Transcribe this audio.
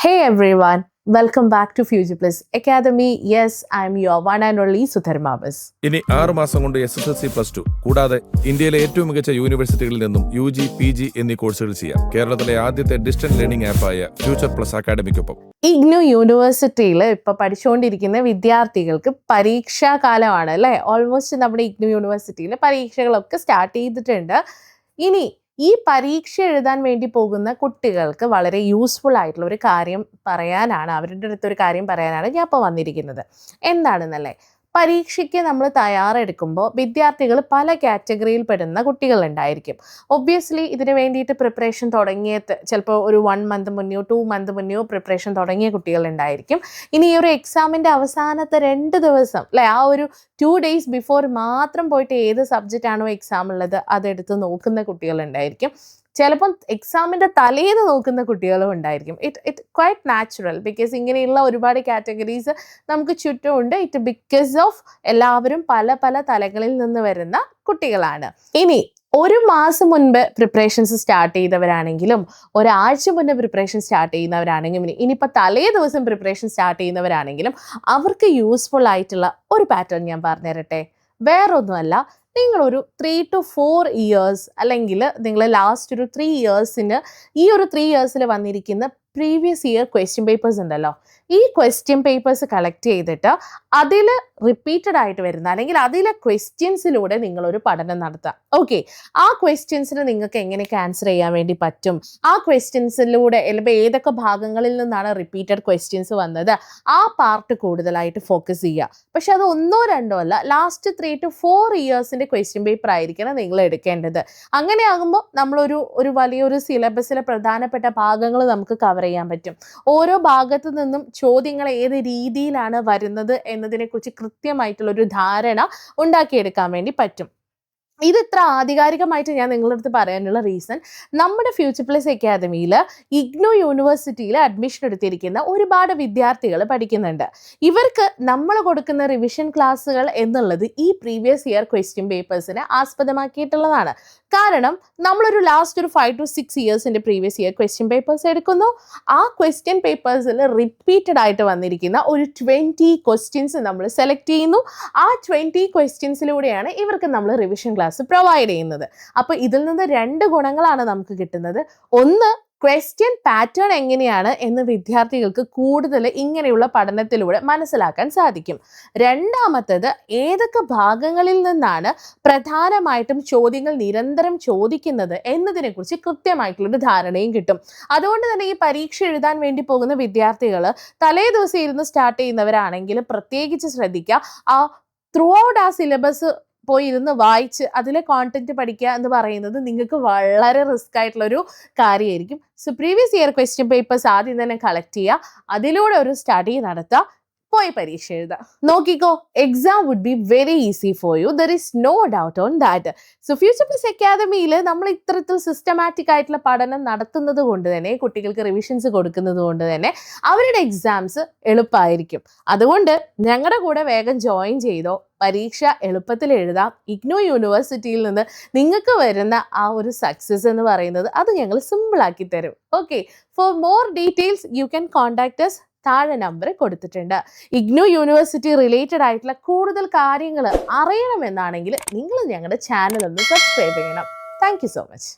Hey everyone, welcome back to Future Plus Academy. Yes, I'm your one and only Sudharma Bas. ഇനി 6 മാസം കൊണ്ട് SSLC+2 കൂടാതെ ഇന്ത്യയിലെ ഏറ്റവും മികച്ച യൂണിവേഴ്സിറ്റികളിൽ നിന്നും UG, PG എന്നീ കോഴ്സുകൾ ചെയ്യാം. കേരളത്തിലെ ആദ്യത്തെ ഡിസ്റ്റന്റ് ലേണിംഗ് ആപ്പായ ഫ്യൂച്ചർ പ്ലസ് അക്കാഡമിക്കൊപ്പം ഇഗ്നു യൂണിവേഴ്സിറ്റിയിൽ ഇപ്പോൾ പഠിച്ചുകൊണ്ടിരിക്കുന്ന വിദ്യാർത്ഥികൾക്ക് പരീക്ഷാ കാലമാണ് അല്ലേ? ഓൾമോസ്റ്റ് നമ്മുടെ ഇഗ്നു യൂണിവേഴ്സിറ്റിയിൽ പരീക്ഷകളൊക്കെ സ്റ്റാർട്ട് ചെയ്തിട്ടുണ്ട്. ഇനി ഈ പരീക്ഷ എഴുതാൻ വേണ്ടി പോകുന്ന കുട്ടികൾക്ക് വളരെ യൂസ്ഫുൾ ആയിട്ടുള്ള ഒരു കാര്യം പറയാനാണ്, അവരുടെ അടുത്തൊരു കാര്യം പറയാനാണ് ഞാൻ ഇപ്പോൾ വന്നിരിക്കുന്നത്. എന്താണെന്നല്ലേ, പരീക്ഷയ്ക്ക് നമ്മൾ തയ്യാറെടുക്കുമ്പോൾ വിദ്യാർത്ഥികൾ പല കാറ്റഗറിയിൽ പെടുന്ന കുട്ടികളുണ്ടായിരിക്കും. ഒബ്വിയസ്ലി ഇതിന് വേണ്ടിയിട്ട് പ്രിപ്പറേഷൻ തുടങ്ങിയത് ചിലപ്പോൾ ഒരു 1 മന്ത് മുന്നെയോ 2 മന്ത് മുന്നെയോ പ്രിപ്പറേഷൻ തുടങ്ങിയ കുട്ടികളുണ്ടായിരിക്കും. ഇനി ഈ ഒരു എക്സാമിൻ്റെ അവസാനത്തെ 2 ദിവസം അല്ലേ, ആ ഒരു 2 ഡേയ്സ് ബിഫോർ മാത്രം പോയിട്ട് ഏത് സബ്ജക്റ്റ് ആണോ എക്സാം ഉള്ളത് അതെടുത്ത് നോക്കുന്ന കുട്ടികളുണ്ടായിരിക്കും. ചിലപ്പം എക്സാമിൻ്റെ തലേന്ന് നോക്കുന്ന കുട്ടികളും ഉണ്ടായിരിക്കും. ഇറ്റ് ക്വൈറ്റ് നാച്ചുറൽ, ബിക്കോസ് ഇങ്ങനെയുള്ള ഒരുപാട് കാറ്റഗറീസ് നമുക്ക് ചുറ്റുമുണ്ട്. ഇറ്റ് ബിക്കോസ് ഓഫ് എല്ലാവരും പല പല തലങ്ങളിൽ നിന്ന് വരുന്ന കുട്ടികളാണ്. ഇനി 1 മാസം മുൻപ് പ്രിപ്പറേഷൻസ് സ്റ്റാർട്ട് ചെയ്തവരാണെങ്കിലും ഒരാഴ്ച മുന്നേ പ്രിപ്പറേഷൻ സ്റ്റാർട്ട് ചെയ്യുന്നവരാണെങ്കിലും ഇനിയിപ്പോൾ തലേ ദിവസം പ്രിപ്പറേഷൻ സ്റ്റാർട്ട് ചെയ്യുന്നവരാണെങ്കിലും അവർക്ക് യൂസ്ഫുൾ ആയിട്ടുള്ള ഒരു പാറ്റേൺ ഞാൻ പറഞ്ഞുതരട്ടെ. വേറൊന്നുമല്ല, നിങ്ങളൊരു 3 to 4 ഇയേഴ്സ് അല്ലെങ്കിൽ നിങ്ങൾ ലാസ്റ്റ് ഒരു 3 ഇയേഴ്സിന് ഈ ഒരു 3 ഇയേഴ്സിൽ വന്നിരിക്കുന്ന പ്രീവിയസ് ഇയർ ക്വസ്റ്റ്യൻ പേപ്പേഴ്സ് ഉണ്ടല്ലോ, ഈ ക്വസ്റ്റ്യൻ പേപ്പേഴ്സ് കളക്ട് ചെയ്തിട്ട് അതിൽ റിപ്പീറ്റഡ് ആയിട്ട് വരുന്ന അല്ലെങ്കിൽ അതിലെ ക്വസ്റ്റ്യൻസിലൂടെ നിങ്ങളൊരു പഠനം നടത്തുക. ഓക്കെ, ആ ക്വസ്റ്റ്യൻസിന് നിങ്ങൾക്ക് എങ്ങനെയൊക്കെ ആൻസർ ചെയ്യാൻ വേണ്ടി പറ്റും, ആ ക്വസ്റ്റ്യൻസിലൂടെ അല്ലെങ്കിൽ ഏതൊക്കെ ഭാഗങ്ങളിൽ നിന്നാണ് റിപ്പീറ്റഡ് ക്വസ്റ്റ്യൻസ് വന്നത്, ആ പാർട്ട് കൂടുതലായിട്ട് ഫോക്കസ് ചെയ്യുക. പക്ഷെ അത് 1 or 2 അല്ല, ലാസ്റ്റ് 3 to 4 ഇയേഴ്സിൻ്റെ ക്വസ്റ്റ്യൻ പേപ്പർ ആയിരിക്കണം നിങ്ങൾ എടുക്കേണ്ടത്. അങ്ങനെയാകുമ്പോൾ നമ്മളൊരു വലിയൊരു സിലബസിലെ പ്രധാനപ്പെട്ട ഭാഗങ്ങൾ നമുക്ക് കവർ ചെയ്യാൻ പറ്റും. ഓരോ ഭാഗത്തു നിന്നും ചോദ്യങ്ങൾ ഏത് രീതിയിലാണ് വരുന്നത് എന്നതിനെക്കുറിച്ച് കൃത്യമായിട്ടുള്ളൊരു ധാരണ ഉണ്ടാക്കിയെടുക്കാൻ വേണ്ടി പറ്റും. ഇത് ഇത്ര ആധികാരികമായിട്ട് ഞാൻ നിങ്ങളുടെ അടുത്ത് പറയാനുള്ള റീസൺ, നമ്മുടെ ഫ്യൂച്ചർ പ്ലസ് അക്കാദമിയിൽ ഇഗ്നു യൂണിവേഴ്സിറ്റിയിൽ അഡ്മിഷൻ എടുത്തിരിക്കുന്ന ഒരുപാട് വിദ്യാർത്ഥികൾ പഠിക്കുന്നുണ്ട്. ഇവർക്ക് നമ്മൾ കൊടുക്കുന്ന റിവിഷൻ ക്ലാസ്സുകൾ എന്നുള്ളത് ഈ പ്രീവിയസ് ഇയർ ക്വസ്റ്റ്യൻ പേപ്പേഴ്സിനെ ആസ്പദമാക്കിയിട്ടുള്ളതാണ്. കാരണം നമ്മളൊരു ലാസ്റ്റ് ഒരു 5 to 6 ഇയേഴ്സിൻ്റെ പ്രീവിയസ് ഇയർ ക്വസ്റ്റ്യൻ പേപ്പേഴ്സ് എടുക്കുന്നു. ആ ക്വസ്റ്റ്യൻ പേപ്പേഴ്സിൽ റിപ്പീറ്റഡ് ആയിട്ട് വന്നിരിക്കുന്ന ഒരു 20 ക്വസ്റ്റ്യൻസ് നമ്മൾ സെലക്ട് ചെയ്യുന്നു. ആ 20 ക്വസ്റ്റ്യൻസിലൂടെയാണ് ഇവർക്ക് നമ്മൾ റിവിഷൻ ക്ലാസ് പ്രൊവൈഡ് ചെയ്യുന്നത്. അപ്പോൾ ഇതിൽ നിന്ന് 2 ഗുണങ്ങളാണ് നമുക്ക് കിട്ടുന്നത്. ഒന്ന്, ക്വസ്റ്റ്യൻ പാറ്റേൺ എങ്ങനെയാണ് എന്ന് വിദ്യാർത്ഥികൾക്ക് കൂടുതൽ ഇങ്ങനെയുള്ള പഠനത്തിലൂടെ മനസ്സിലാക്കാൻ സാധിക്കും. രണ്ടാമത്തേത്, ഏതൊക്കെ ഭാഗങ്ങളിൽ നിന്നാണ് പ്രധാനമായിട്ടും ചോദ്യങ്ങൾ നിരന്തരം ചോദിക്കുന്നത് എന്നതിനെക്കുറിച്ച് കൃത്യമായിട്ടുള്ളൊരു ധാരണയും കിട്ടും. അതുകൊണ്ട് തന്നെ ഈ പരീക്ഷ എഴുതാൻ വേണ്ടി പോകുന്ന വിദ്യാർത്ഥികൾ തലേ ദിവസം ഇരുന്ന് സ്റ്റാർട്ട് ചെയ്യുന്നവരാണെങ്കിൽ പ്രത്യേകിച്ച് ശ്രദ്ധിക്കുക. ത്രൂ ഔട്ട് ആ സിലബസ് പോയി ഇരുന്ന് വായിച്ച് അതിലെ കോണ്ടന്റ് പഠിക്കുക എന്ന് പറയുന്നത് നിങ്ങൾക്ക് വളരെ റിസ്ക് ആയിട്ടുള്ളൊരു കാര്യമായിരിക്കും. So previous year question papers ആദ്യം തന്നെ കളക്ട് ചെയ്യുക, അതിലൂടെ ഒരു സ്റ്റഡി നടത്തുക, പോയി പരീക്ഷ എഴുതുക. നോക്കിക്കോ, exam would be very easy for you, there is no doubt on that. So future plus അക്കാദമിയിൽ നമ്മൾ ഇത്തരത്തിൽ സിസ്റ്റമാറ്റിക് ആയിട്ടുള്ള പഠനം നടത്തുന്നത് കൊണ്ട് തന്നെ, കുട്ടികൾക്ക് റിവിഷൻസ് കൊടുക്കുന്നത് കൊണ്ട് തന്നെ അവരുടെ എക്സാംസ് എളുപ്പമായിരിക്കും. അതുകൊണ്ട് ഞങ്ങളുടെ കൂടെ വേഗം ജോയിൻ ചെയ്തോ, പരീക്ഷ എളുപ്പത്തിൽ എഴുതാം. ഇഗ്നു യൂണിവേഴ്സിറ്റിയിൽ നിന്ന് നിങ്ങൾക്ക് വരുന്ന ആ ഒരു സക്സസ് എന്ന് പറയുന്നത് അത് ഞങ്ങൾ സിമ്പിളാക്കി തരും. Okay, for more details you can contact us. താഴെ നമ്പർ കൊടുത്തിട്ടുണ്ട്. ഇഗ്നു യൂണിവേഴ്സിറ്റി റിലേറ്റഡ് ആയിട്ടുള്ള കൂടുതൽ കാര്യങ്ങൾ അറിയണമെന്നാണെങ്കിൽ നിങ്ങൾ ഞങ്ങളുടെ ചാനൽ ഒന്ന് സബ്സ്ക്രൈബ് ചെയ്യണം. Thank you so much.